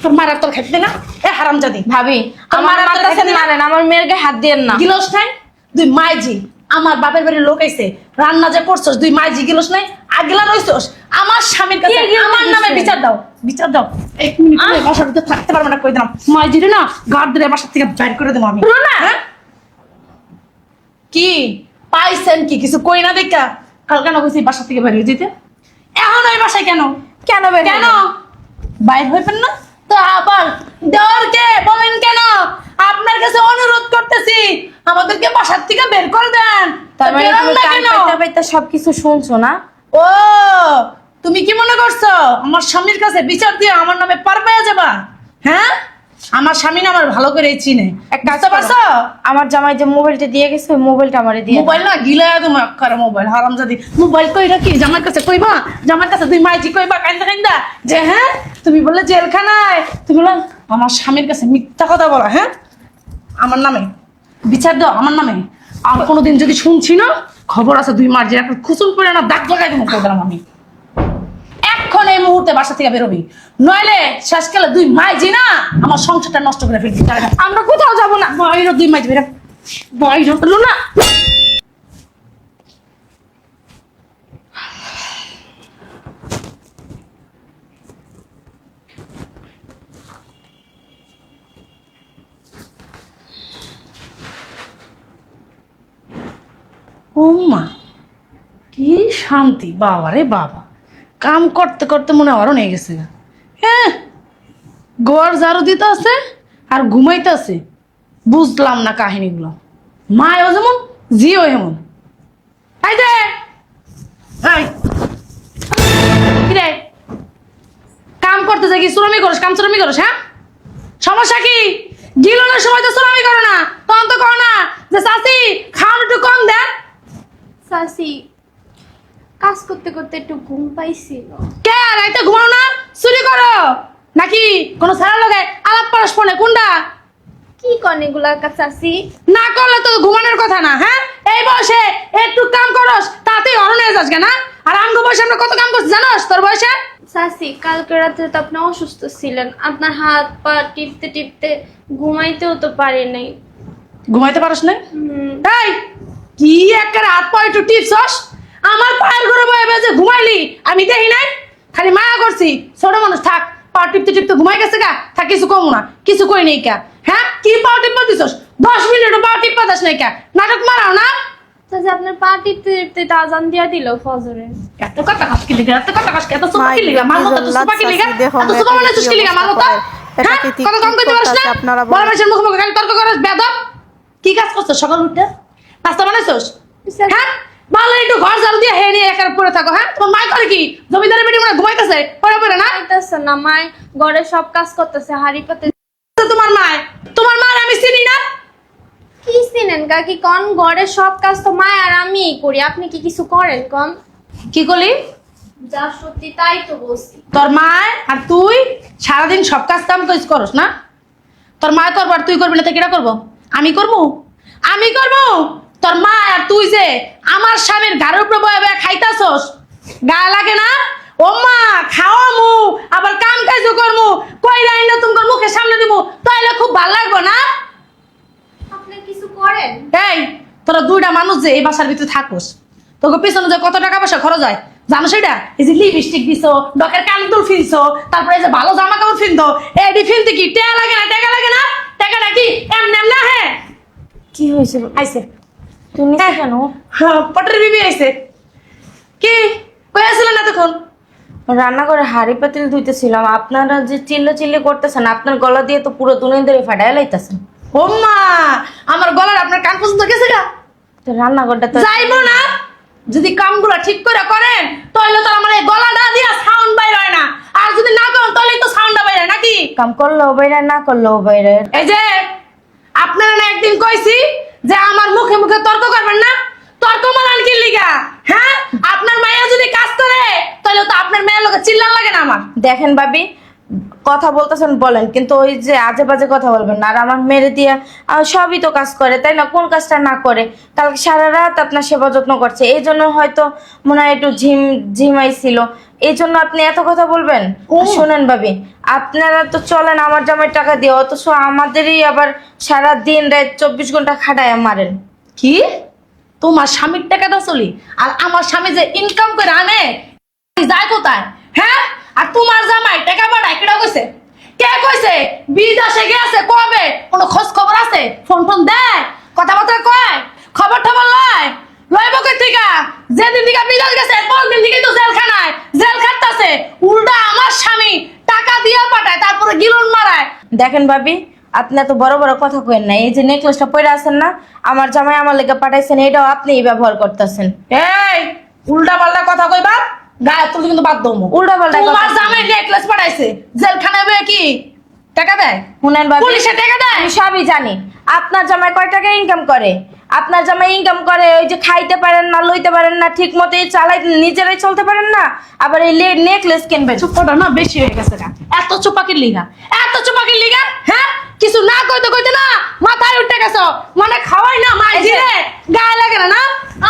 তোর মারা তোর খাইতে না এ হারামজাদি ভাবি আমার মারতেছেন মারেন, আমার মেয়ের গায়ে হাত দিয়েন না। গিলস নাই দুই মাইজি আমার বাপের বাড়ির লোক আইছে রান্না যে করছস দুই মাইজি গিলস নাই আগলা রইছস আমার স্বামীর কাছে আমার নামে বিচার দাও এক মিনিট বাসার ভিতরে থাকতে পারবে না কই দিলাম মাইজি রে না গার্ড দিয়ে বাসা থেকে বাইর করে দেবো আমি না হ্যাঁ কি পাইছেন কি কিছু কই না দেখা কাল কেন কইছি বাসা থেকে বাইরে দিতে এখন ওই বাসায় কেন কেন বের কেন হইলেন? বাইর হইবেন না তো আবার ডরকে বলেন কেন আপনার কাছে অনুরোধ করতেছি আমাদেরকে বাসার থেকে বের করে দেন তার মানে বেরোন তুমি না কান কেন? পাইতে পাইতে সবকিছু শুনছো না? ও তুমি কি মনে করছো আমার স্বামীর কাছে বিচার দিয়ে আমার নামে পার পেয়ে যাবা হ্যাঁ আমার স্বামী না আমার ভালো করে চিনে এক কাজ বুঝতে পারছো আমার জামাই যে মোবাইলটা দিয়ে গেছে ওই মোবাইলটা আমারে দিয়ে দাও। মোবাইল না গিলা তুমি করে মোবাইল হারামজাদি মোবাইল কইরা কি জামার কাছে কইবা জামার কাছে দুই মাইজি কইবা কান্দা কান্দা যে হ্যাঁ তুমি বললে জেলখানায় তুমি বললে আমার স্বামীর কাছে মিথ্যা কথা বলা হ্যাঁ আমার নামে বিচার দাও আমার নামে আর কোনোদিন যদি শুনছি না খবর আছে দুই মার্জি একটা খুচুল করে না দাগ লাগাই দেবো দিলাম আমি এখন এই মুহূর্তে বাসা থেকে বেরোবি নইলে শেষকালে দুই মাইজি না আমার সংসারটা নষ্ট করে ফেলবি আমরা কোথাও যাব না। বাইরে দুই মাইজি বেরো বাইরে হলো না ও মা কি শান্তি বাবা রে বাবা কাম করতে করতে মনে হয় আরো নিয়ে গেছে হ্যাঁ ঘর ঝাড়ু দিতে আছে আর ঘুমাইতে আছে বুঝলাম না কাহিনীগুলো মায়ও যেমন জিও এমন এই যে এই কি রে কাম করতে যাই কি শ্রমিক করস কাম শ্রমিক করস হ্যাঁ সমস্যা কি গিলনের সময় তো শ্রমিক করো না তখন তো করো না যে চাষি খাওয়ানো একটু কম দেন সাসি কাজ করতে করতে একটু ঘুম পাইছিল। কে রাইতে ঘুমাও না চুরি করো নাকি কোনো সারা লগে আলাপ পারস ফোনে কোনটা কি কন এগুলা চাচি? না করলে তো ঘুমানোর কথা না হ্যাঁ এই বয়সে একটু কাম করস তাতেই অরণে যাস না আর আমগো বয়সে আমরা কত কাম করছি জানোস তোর বয়সে সাসি কালকে রাতে তো আপনি অসুস্থ ছিলেন, আপনার হাত পা টিপতে টিপতে ঘুমাইতেও তো পারে নাই। ঘুমাইতে পারস না এই কি একটা হাত পা একটু টিপছস আমার পায়ের ঘরে বয়ে বেজে ঘুমাইলি আমি দেখি নাই খালি মায়া করছি ছোট মানুষ থাক পা টিপতে টিপতে ঘুমাই গেছে গা থাক কিছু কম না কিছু কই নেই কা হ্যাঁ কি পা টিপা দিছস 10 মিনিট পা টিপা দাস নাই কা নাটক মারাও না চাচি আপনার পা টিপতে টিপতে তো আজান দিয়া দিল ফজরে। এত কথা কাজ কি লিগা এত কথা কাজ এত সুপা কি লিগা মাল মতো সুপা কি লিগা এত সুপা মানে সুস কি লিগা মাল মতো হ্যাঁ কত কম কইতে পারছ না বড় মানুষের মুখে মুখে খালি তর্ক করছ বেদব কি কাজ করছস সকাল উঠে নাস্তা বানাইছস হ্যাঁ ভালো একটু ঘর ঝাড়ু দিয়ে হে নিয়ে একার পড়ে থাকো হ্যাঁ তোমার মাই করে কি জমিদারের বেটি মানে ঘুমাইতেছে পড়ে পড়ে না খাইতেছে না মায় ঘরে সব কাজ করতেছে হাড়ি পাতে। তোমার মা আমি চিনি না কি চিনেন কাকি কন ঘরে সব কাজ তো মায় আর আমিই করি, আপনি কি কিছু করেন কন? কি করলি যা সত্যি তাই তো বলছি। তোর মা আর তুই সারাদিন সব কাজ কাম করস না তোর মা করবো আর তুই করবি না তো কেটা করবো আমি করবো তোর মা আর তুই যে আমার স্বামীর ঘরের উপরে বয়ে বয়ে খাইতাছস গায়ে লাগে না ও মা খাওয়ামু আবার কাম কাজও করমু কই রাই না তোমার মুখের সামনে দিমু তাইলে খুব ভালো লাগবে না আপনি কিছু করেন? এই তোরা দুইটা মানুষ যে এই বাসার ভিতরে থাকোস তোকে পিছনে যে কত টাকা পয়সা খরচ হয় জানো সেটা এই যে লিপস্টিক দিছো ডকের কানদুল ফিনছো তারপরে এই যে ভালো জামা কাপড় ফিনতো এডি ফিনতে কি টাকা লাগে না টাকাটা কি এমনি না হ্যাঁ কি হয়েছে আইছে তুমি কেন? হ্যাঁ পটের বিবি আইছে কি কই আসলে না তখন রান্না করে হাড়ি পাতিল ধুইতেছিলাম, আপনারা যে চিল্লি করতেছেন আপনার গলা দিয়ে তো পুরো দুনিয়া ধরে ফাটাই লাইতেছেন। ও মা আমার গলার আপনার কান পর্যন্ত গেছে গা তো রান্নাঘরটা তো যাইবো না যদি কামগুলো ঠিক করে করেন তাহলে তো আমার এই গলাটা দিয়া সাউন্ড বাইর হয় না আর যদি না করেন তাহলে তো সাউন্ডটা বাইরে নাকি কাম করলেও বাইরে না করলেও বাইরে। এই যে আপনারা না একদিন কইছি যে আমার মুখে মুখে তর্ক করবেন না তর্ক মানান কি লিগা হ্যাঁ আপনার মাইয়া যদি কাজ করে তাহলে তো আপনার মেয়ের লোকে চিল্লান লাগে না আমার দেখেন ভাবি কথা বলতেছেন বলেন, কিন্তু ওই যে আজে বাজে কথা বলবেন না। আর আমার মেরে দিয়ে সবই তো কাজ করে, তাই না? কোন কাজটা না করে? কালকে সারা রাত আপনার সেবা যত্ন করছে, এই জন্য হয়তো মনে হয় একটু ঝিমাইছিল, এই জন্য আপনি এত কথা বলবেন? শোনেন ভাবি, আপনারা তো চলেন আমার জামাইয়ের টাকা দিয়ে, অথচ আমাদেরই আবার সারা দিন রাত 24 ঘন্টা খাটায় মারেন। কি তোমার স্বামীর টাকাটা চলি, আর আমার স্বামী যে ইনকাম করে আনে যায় কোথায়? হ্যাঁ, আর তোমার জামাই টাকা পাঠায় কেটা কইছে? কে কইছে? বিদেশে গেছে কবে? কোনো খোঁজ খবর আছে? ফোন টোন দেয়? কথাবার্তা কয়? খবর টবর লয়? লইব কই থেকে? যেদিন থেকে বিদেশ গেছে কোন দিন থেকে তো জেলখানায় জেল খাটতাছে। উল্টা আমার স্বামী টাকা দিয়ে পাঠায়, তারপরে গিলন মারায়। দেখেন ভাবি, আপনি এত বড় বড় কথা কইেন না। এই যে নেকলেসটা পরে আছেন না, আমার জামাই আমার লেগে পাঠাইছেন, এটাও আপনিই ব্যবহার করতেছেন। এই উল্টা পাল্টা কথা কইবা, গায়ে তুলি কিন্তু বাদ দমু। উল্টা পাল্টা কথা তোমার জামাই নেকলেস পাঠাইছে, জেলখানায় বইয়া কি টাকা দেয়? শুনেন ভাবি, পুলিশে টাকা দেয়? আমি সবই জানি। আপনার জামাই কয় টাকা ইনকাম করে? আপনার জামাই ইনকাম করে ওই যে খাইতে পারেন না, লইতে পারেন না, ঠিক মতো চালাই নিজেরাই চলতে পারেন না, আবার এই নেকলেস কিনবেন। চুপটা না বেশি হয়ে গেছে গা। এত চুপাকির লিগা, এত চুপাকির লিগা, হ্যাঁ? কিছু না কইতে কইতে না মাথায় উঠে গেছো, মানে খাওয়াই না মাই দিলে গায়ে লাগে না। না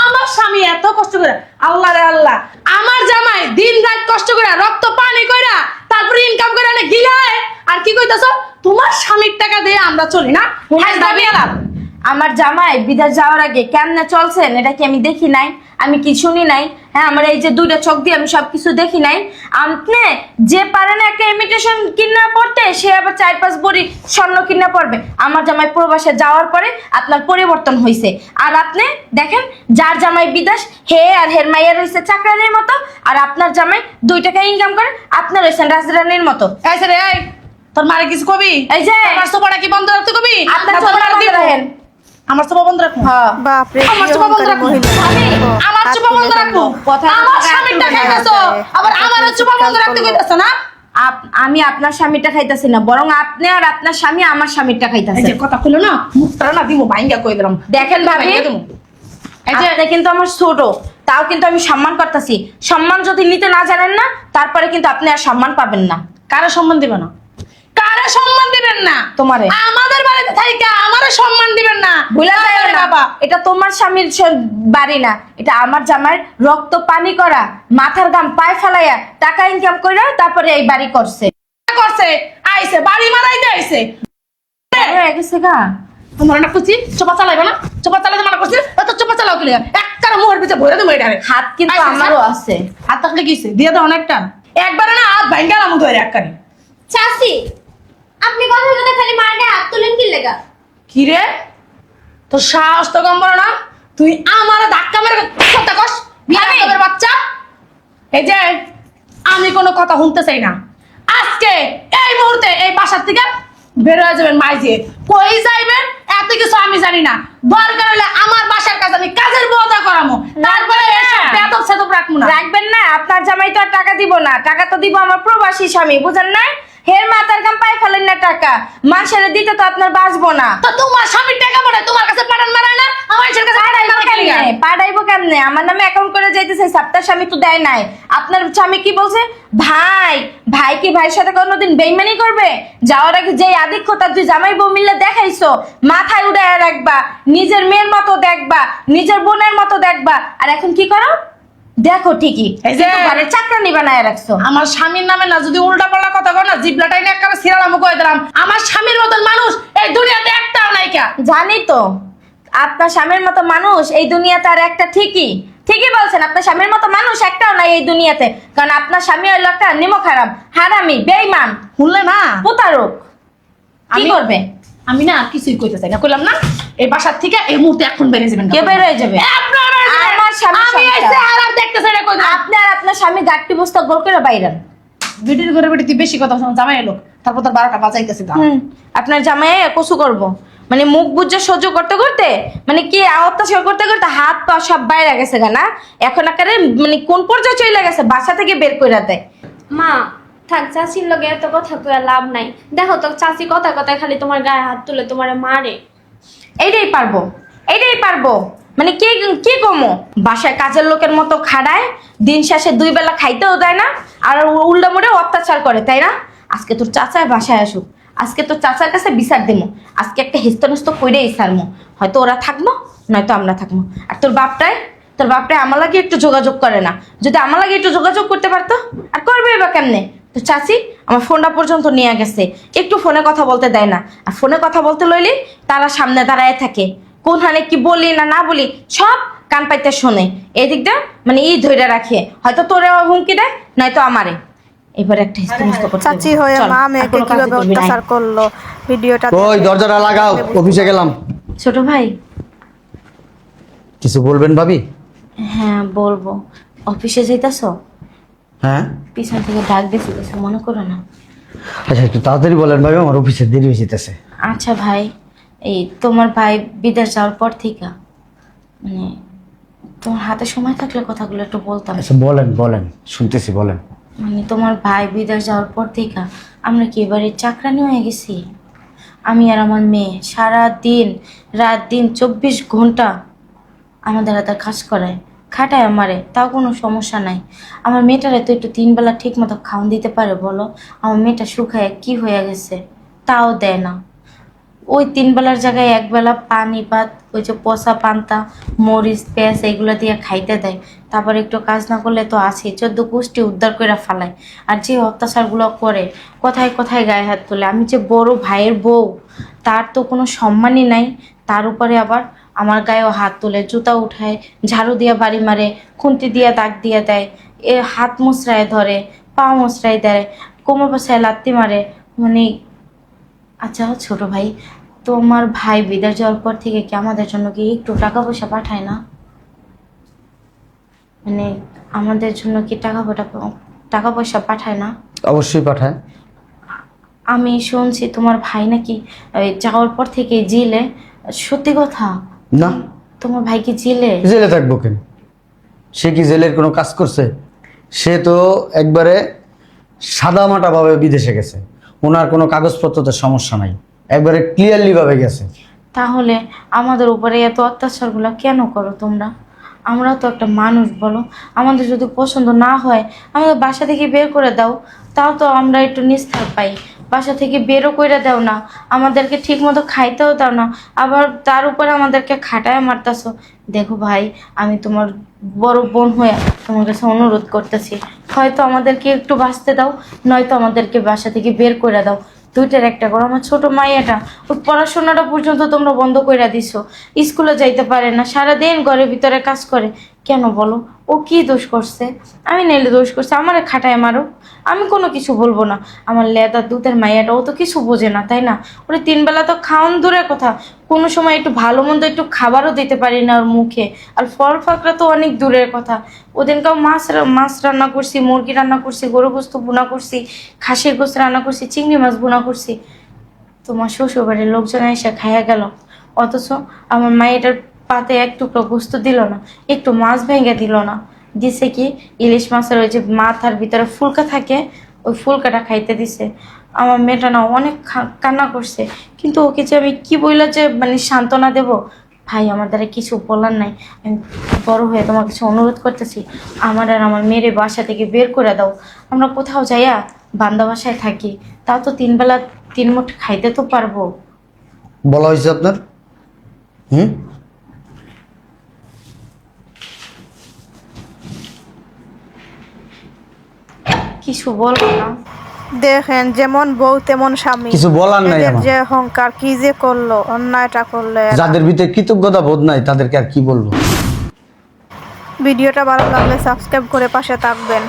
আমার স্বামী এত কষ্ট করে, আল্লাহ রে আল্লাহ, আমার জামাই দিন রাত কষ্ট করে রক্ত পানি কইরা তারপরে ইনকাম করে না গিলায়। আর কি কইতাছো? তোমার স্বামীর টাকা দিয়ে আমরা চলি না? হ্যাঁ দাবি আলাপ। আমার জামাই বিদেশ যাওয়ার আগে কেমনে চলছেন এটা কি আমি দেখি নাই? আমি কি শুনি নাই? হ্যাঁ, আমার এই যে দুইটা চোখ দিয়ে আমি সবকিছু দেখি নাই? আপনি যে পারেন একটা ইমিটেশন কিনা পড়তে, সে আবার 4-5 ভরি স্বর্ণ কিনা পড়বে। আমার জামাই প্রবাসে যাওয়ার পরে আপনার পরিবর্তন হয়েছে। আর আপনি দেখেন, যার জামাই বিদেশ হে আর হের মাইয়া রয়েছে চাকরানির মতো, আর আপনার জামাই 2 টাকা ইনকাম করে আপনার রয়েছেন রাজরানীর মতো। এই রে এই, তোর মারে কিছু কবি? এই যে আমার সোপাটা কি বন্ধ রাখতে কবি? আপনার চোখটা বন্ধ রাখেন। আমার সোপা বন্ধ রাখবো? হ্যাঁ, বাপরে, আমার কি সোপা বন্ধ অহংকারী রাখবো? মহিলা। আমার হাত সোপা তুলে বন্ধ দেন। রাখবো? কথা আমার হাত স্বামীরটা তুলে খাইতেছো, দেন। আবার আমার সোপা বন্ধ রাখতে করলো। কইতাছো না? আমি আপনার স্বামীটা খাইতাছি না, বরং আপনি আর আপনার স্বামী আমার স্বামীরটা এই খাইতাছে। যে কথা কইলো না, মুখটা না দিমু ভাঙ্গা কই দিলাম। দেখেন ভাবি, ভাইঙ্গা দিমু। এই যে আপনি কিন্তু আমার ছোট, তাও কিন্তু আমি সম্মান করতেছি। সম্মান যদি নিতে না জানেন না, তারপরে কিন্তু আপনি আর সম্মান পাবেন না। কারে সম্মান দিবেন না? কারে সম্মান দিবেন না? তোমারে। আমাদের বাড়িতে থাইকা আমারে সম্মান দিবেন না? ভুলে যাবেন তারপরে না, বাবা, এটা তোমার স্বামীর বাড়ি না, এটা আমার জামাইয়ের রক্ত পানি করা, মাথার গাম পায়ে ফেলাইয়া টাকা ইনকাম কইরা তারপরে এই বাড়ি করছে। করছে আইছে বাড়ি মারাইতে আইছে। হয়ে গেছে গা। তোমার না কুচি চোপা চালাইবে না? চোপা চালাইতে মানা করছিস, এত চোপা চালাও কি লাগা? একটা মুখের পিছে ভরে দেবো এটারে। হাত কিন্তু আইছে, আমারও আছে। হাত থাকলে কিছে দিয়ে দাও অনেকটা, একবারে না হাত ভাঙ্গা লামু ধরে একবারে। চাচি, আপনি কথা বলতে খালি মার গায়ে হাত তুলেন কি লেগা? কি রে, তোর সাহস তো কম বড় না? তুই আমারে ধাক্কা মেরে কথা কস, বিয়াদবের বাচ্চা। এই যে আমি কোনো কথা শুনতে চাই না। আজকে এই মুহূর্তে এই বাসার থেকে বের হয়ে যাবেন। মাইজে কই যাইবেন এত কিছু আমি জানি না। দরকার হলে আমার বাসার কাজ আমি কাজের বউটা করামো, তারপরে এসব বেদব সেদব রাখবো না। রাখবেন না, আপনার জামাই তো আর টাকা দিব না, টাকা তো দিব আমার প্রবাসী স্বামী, বুঝেন না? হের মাথার গাম পাই ফেলেন না টাকা, মানুষের দিতে তো আপনার বাঁচবো না। তো তোমার স্বামীর টাকা পড়ে তোমার কাছে পাঠান মারায় না, আমার কাছে পাঠান মারা কেন? পাঠাইবো কেমনে? আমার নামে অ্যাকাউন্ট করে যাইতেছে, সাপ্তাহ স্বামী তো দেয় নাই। আপনার স্বামী কি বলছে? ভাই ভাই কি ভাইয়ের সাথে কোনোদিন বেইমানি করবে? যাওয়ার আগে যে আধিক্যতা তুই জামাই বউ মিলে দেখাইছো, মাথায় উড়াইয়া রাখবা, নিজের মেয়ের মতো দেখবা, নিজের বোনের মতো দেখবা, আর এখন কি করো? দেখো ঠিকই এই যে ঘরে চাকরানি বানায় রাখছো। আমার স্বামীর নামে না যদি উল্টা পাল্টা কথা কও না, জিবলাটাই না একটা সিরালামু কই দিলাম। আমার স্বামীর মতন মানুষ এই দুনিয়াতে একটাও নাই। কা জানি তো আপনার স্বামীর মতো মানুষ এই দুনিয়াতে আর একটা, ঠিকই বলছেন, আপনার স্বামীর মতো মানুষ একটাও নাই এই দুনিয়াতে। কারণ আপনার স্বামী হলো একটা নিমক হারাম, হারামি, বেঈমান, শুনলে না? প্রতারক। কি করবে? আমি না কিছুই কইতে চাই না, কইলাম না এই বাসার থেকে এই মুহূর্তে এখন বেরিয়ে যাবেন। কে বের হয়ে যাবে? আপনারা বের হয়ে যাবেন। আমার স্বামী আমি এই সংসার। চেহারা দেখতে চাই না কই দিলাম। আপনি আর আপনার স্বামী গাট্টি বস্তা গোল করে বাইরান। ভিডিওর ঘরে বেটি তুই বেশি কথা শুন, জামাই এলো তারপর তোর 12টা বাজাইতেছি দাও। আপনার জামাই কসু করব, মানে মুখ বুঝে সহ্য করতে করতে, মানে কি অত্যাচার করতে করতে হাত পা সব বাইরে গেছে গা না? এখন আকারে মানে কোন পর্যায়ে চলে গেছে, বাসা থেকে বের করে দেয়। মা থাক, চাচির লগে এত কথা কইয়া লাভ নাই। দেখো তো চাচি কথা কথায় খালি তোমার গায়ে হাত তুলে তোমারে মারে। এইটাই পারবো মানে কি কমো? বাসায় কাজের লোকের মতো খাড়ায়, দিন শেষে 2 বেলা খাইতেও দেয় না, আর উল্টা মোড়ে অত্যাচার করে, তাই না? আজকে তোর চাচার বাসায় আসুক, আজকে তোর চাচার কাছে বিচার দেবো, আজকে একটা হেস্তনস্ত কইরেই সারমো। হয়তো ওরা থাকবো, নয়তো আমরা থাকবো। আর তোর বাপটাই আমার লাগে একটু যোগাযোগ করে না। যদি আমার লাগে একটু যোগাযোগ করতে পারতো, আর করবে বা কেমনে? তো চাচি আমার ফোনটা পর্যন্ত নিয়ে গেছে, একটু ফোনে কথা বলতে দেয় না। আর ফোনে কথা বলতে লইলে তারা সামনে দাঁড়ায় থাকে, কোনখানে কি বলি না না বলি সব কান পাইতে শোনে। এদিকটা মানে ধরে রাখে, হয়তো তোরে হুমকি দেয়, নয়তো আমারে। এবার একটা হিস্তমিস্ত করতে চাচি হয়ে চল, মা আর মেয়েকে কোনো কাজ কিভাবে করবি না। অত্যাচার করলো ভিডিওটা ওই দরজাটা লাগাও, অফিসে গেলাম। ছোট ভাই, কিছু বলবেন ভাবি? হ্যাঁ বলবো। অফিসে যাইতাছো? হ্যাঁ। পিছন থেকে ডাক দিছি, কিছু মনে করো না। আচ্ছা একটু তাড়াতাড়ি বলেন ভাবি, আমার অফিসে দেরি হয়ে যেতেছে। আচ্ছা ভাই, এই তোমার ভাই বিদেশ যাওয়ার পর থেকে মানে তোমার হাতে সময় থাকলে কথাগুলো একটু বলতাম। আচ্ছা বলেন বলেন, শুনতেছি বলেন। মানে তোমার ভাই বিদেশ যাওয়ার পর থেকে আমরা কি এবারে চাকরানি হয়ে গেছি। আমি আর আমার মেয়ে সারা দিন রাত দিন 24 ঘন্টা আমাদের হাতে কাজ করায়, খাটায় আমারে, তাও কোনো সমস্যা নাই। আমার মেয়েটারে তো একটু 3 বেলা ঠিক মতো খাওয়ান দিতে পারে বলো? আমার মেয়েটা শুকায় কি হয়ে গেছে, তাও দেয় না। ওই 3 বেলার জায়গায় 1 বেলা পানি ভাত, ওই যে পচা পান্তা মরিচ পেঁয়াজ এগুলো দিয়ে খাইতে দেয়। তারপর একটু কাজ না করলে তো আছে 14 গোষ্ঠী উদ্ধার করে ফালায়। আর যে অত্যাচারগুলো করে, কোথায় কোথায় গায়ে হাত তোলে। আমি যে বড় ভাইয়ের বউ, তার তো কোনো সম্মানই নাই। তার উপরে আবার আমার গায়েও হাত তোলে, জুতা উঠায়, ঝাড়ু দিয়ে বাড়ি মারে, খুন্তি দিয়ে দাগ দিয়ে দেয়, এ হাত মুচড়ায় ধরে, পা মুচড়ায় দেয়, কোমর পাশায় লাত্তি মারে। মানে আচ্ছা ছোট ভাই, তোমার ভাই বিদেশ যাওয়ার পর থেকে কি আমাদের জন্য কি একটু টাকা পয়সা পাঠায় না? মানে আমাদের জন্য কি টাকা পয়সা পাঠায় না? অবশ্যই পাঠায়। আমি শুনছি তোমার ভাই নাকি ওই যাওয়ার পর থেকে জেলে। সত্যি কথা? না। তোমার ভাই কি জেলে? জেলে থাকবো কেন? সে কি জেলের কোনো কাজ করছে? সে তো একবারে সাদামাটা ভাবে বিদেশে গেছে, ওনার কোনো কাগজপত্রতে সমস্যা নাই, একবারে ক্লিয়ারলি ভাবে গেছে। তাহলে আমাদের উপরে এত অত্যাচারগুলো কেন করো তোমরা? আমরা তো একটা মানুষ বলো, আমাদের যদি পছন্দ না হয় আমাদের বাসা থেকে বের করে দাও, তাও তো আমরা একটু নিস্তার পাই। বাসা থেকে বেরও করে দাও না, আমাদেরকে ঠিক মতো খাইতেও দাও না, আবার তার উপরে আমাদেরকে খাটায় মারতাছো। দেখো ভাই, আমি তোমার বড় বোন হয়ে তোমার কাছে অনুরোধ করতেছি, হয়তো আমাদেরকে একটু বাঁচতে দাও, নয়তো আমাদেরকে বাসা থেকে বের করে দাও। দুইটার একটা করো। আমার ছোট মাইয়াটা, ওর পড়াশোনাটা পর্যন্ত তোমরা বন্ধ করে দিছো, স্কুলে যাইতে পারে না, সারাদিন ঘরের ভিতরে কাজ করে। কেন বলো? ও কি দোষ করছে? আমি নাইলে দোষ করছে, আমারে খাটায় মারো, আমি কোনো কিছু বলবো না। আমার লেদা দুধের মাইয়াটা, ও তো কিছু বোঝে না, তাই না? ওরে 3 বেলা তো খাওয়ান দূরের কথা, কোনো সময় একটু ভালো মন্দ একটু খাবারও দিতে পারি না ওর মুখে। আর ফল ফাকরা তো অনেক দূরের কথা। ওদিনকাও মাছ রান্না করছি, মুরগি রান্না করছি, গরু গোস্ত ভুনা করছি, খাসির গোস্ত রান্না করছি, চিংড়ি মাছ ভুনা করছি। তোমার শ্বশুর বাড়ির লোকজন এসে খাইয়া গেল, অথচ আমার মায়েটার পাতে এক টুকরো গোস্ত দিল না, একটু মাছ ভেঙে দিল না। দিছে কি, ইলিশ মাছের ওই যে মাথার ভিতরে ফুলকা থাকে, ওই ফুলকাটা খাইতে দিছে। আমার মেয়েটা না অনেক কান্না করছে, কিন্তু ওকে যে আমি কি বইলা যে মানে সান্ত্বনা দেব? ভাই আমার দ্বারা কিছু বলার নাই, আমি বড় হয়ে তোমার কাছে অনুরোধ করতেছি, আমার আর আমার মেয়ের বাসা থেকে বের করে দাও। আমরা কোথাও যাইয়া বান্দা বাসায় থাকি, তাও তো 3 বেলা 3 মুঠ খাইতে তো পারবো। বলা হয়েছে আপনার? কিছু বলবো না। দেখেন যেমন বউ তেমন স্বামী, কিছু বলার নাই এদের আমার। যে অহংকার, কি যে করলো, অন্যায়টা করলো এরা। যাদের ভিতরে কৃতজ্ঞতা বোধ নাই তাদেরকে আর কি বলবো। ভিডিওটা ভালো লাগলে সাবস্ক্রাইব করে পাশে থাকবেন।